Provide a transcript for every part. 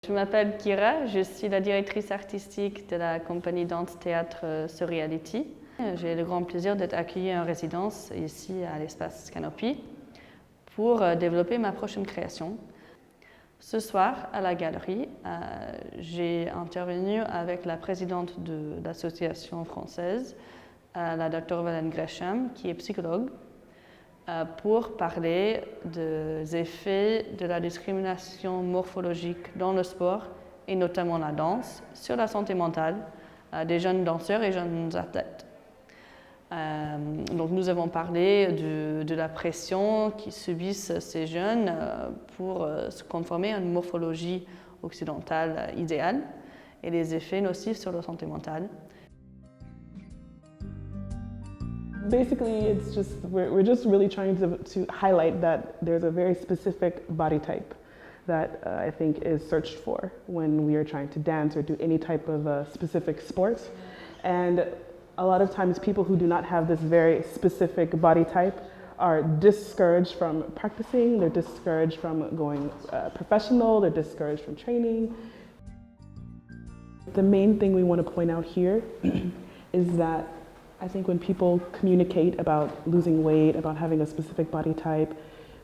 Je m'appelle Kyra, je suis la directrice artistique de la compagnie danse-théâtre Surreality. J'ai le grand plaisir d'être accueillie en résidence ici à l'espace Canopy pour développer ma prochaine création. Ce soir, à la galerie, j'ai intervenu avec la présidente de l'association française, la docteur Valene Gresham, qui est psychologue, pour parler des effets de la discrimination morphologique dans le sport et notamment la danse sur la santé mentale des jeunes danseurs et jeunes athlètes. Donc nous avons parlé de la pression qu'ils subissent ces jeunes pour se conformer à une morphologie occidentale idéale et les effets nocifs sur leur santé mentale. Basically, it's just we're just really trying to highlight that there's a very specific body type that I think is searched for when we are trying to dance or do any type of specific sport. And a lot of times people who do not have this very specific body type are discouraged from practicing, they're discouraged from going professional, they're discouraged from training. The main thing we want to point out here is that I think when people communicate about losing weight, about having a specific body type,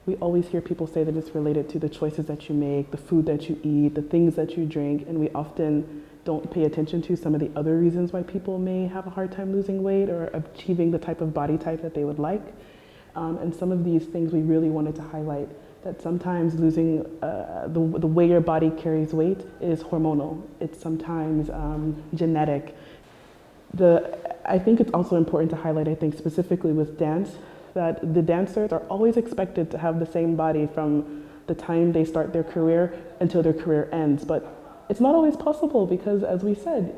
we always hear people say that it's related to the choices that you make, the food that you eat, the things that you drink, and we often don't pay attention to some of the other reasons why people may have a hard time losing weight or achieving the type of body type that they would like. And some of these things we really wanted to highlight, that sometimes losing the way your body carries weight is hormonal. It's sometimes genetic. I think it's also important to highlight, I think specifically with dance, that the dancers are always expected to have the same body from the time they start their career until their career ends. But it's not always possible because, as we said,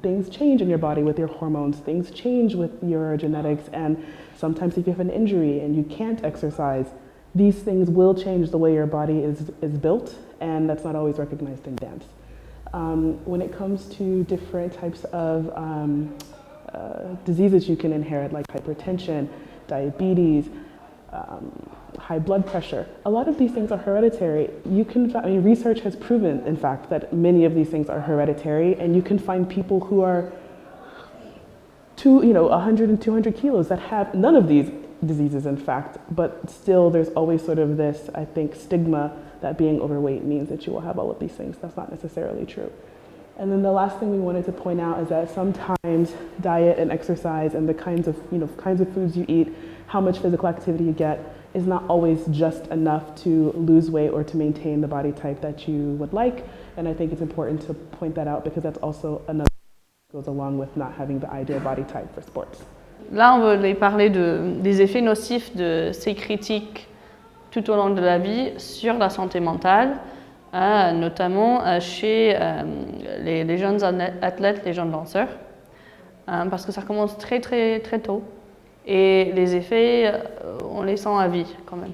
things change in your body with your hormones, things change with your genetics, and sometimes if you have an injury and you can't exercise, these things will change the way your body is built, and that's not always recognized in dance. When it comes to different types of diseases you can inherit, like hypertension, diabetes, high blood pressure, a lot of these things are hereditary. Research has proven, in fact, that many of these things are hereditary, and you can find people who are 100 and 200 kilos that have none of these diseases, in fact, but still there's always sort of this, I think, stigma that being overweight means that you will have all of these things. That's not necessarily true. And then the last thing we wanted to point out is that sometimes diet and exercise and the kinds of foods you eat, how much physical activity you get, is not always just enough to lose weight or to maintain the body type that you would like. And I think it's important to point that out because that's also another that goes along with not having the ideal body type for sports. Là, on voulait parler des effets nocifs de ces critiques tout au long de la vie sur la santé mentale, notamment chez les jeunes athlètes, les jeunes danseurs, parce que ça commence très très très tôt et les effets, on les sent à vie quand même.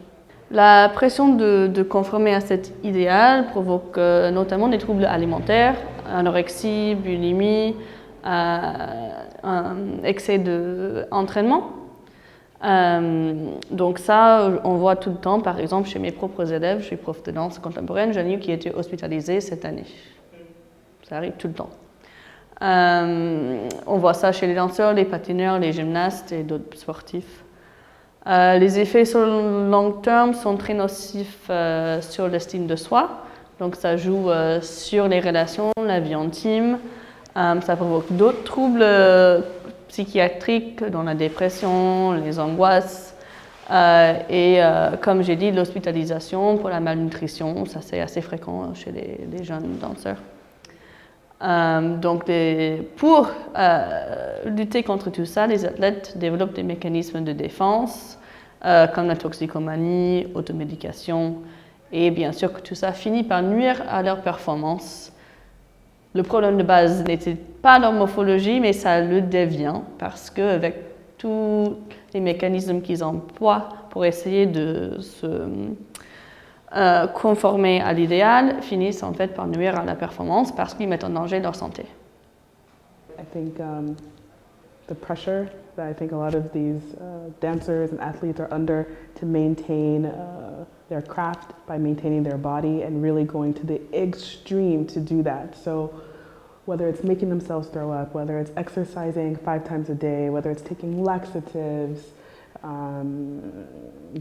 La pression de conformer à cet idéal provoque notamment des troubles alimentaires, anorexie, boulimie, un excès d'entraînement. Donc ça, on voit tout le temps, par exemple, chez mes propres élèves, je suis prof de danse contemporaine, j'en ai eu qui a été hospitalisé cette année. Ça arrive tout le temps. On voit ça chez les danseurs, les patineurs, les gymnastes et d'autres sportifs. Les effets sur le long terme sont très nocifs sur l'estime de soi. Donc ça joue sur les relations, la vie intime. Ça provoque d'autres troubles psychiatriques, dont la dépression, les angoisses et comme j'ai dit, l'hospitalisation pour la malnutrition, ça c'est assez fréquent chez les jeunes danseurs. Donc pour lutter contre tout ça, les athlètes développent des mécanismes de défense comme la toxicomanie, automédication et bien sûr que tout ça finit par nuire à leur performance. Le problème de base n'était pas leur morphologie, mais ça le devient parce qu'avec tous les mécanismes qu'ils emploient pour essayer de se conformer à l'idéal, finissent en fait par nuire à la performance parce qu'ils mettent en danger leur santé. I think the pressure that I think a lot of these dancers and athletes are under to maintain their craft, by maintaining their body and really going to the extreme to do that. So whether it's making themselves throw up, whether it's exercising 5 times a day, whether it's taking laxatives,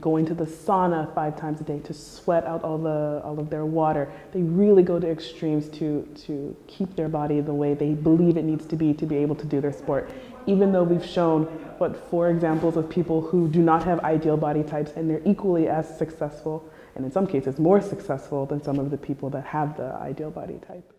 going to the sauna 5 times a day to sweat out all of their water. They really go to extremes to keep their body the way they believe it needs to be able to do their sport. Even though we've shown, 4 examples of people who do not have ideal body types and they're equally as successful, and in some cases more successful than some of the people that have the ideal body type.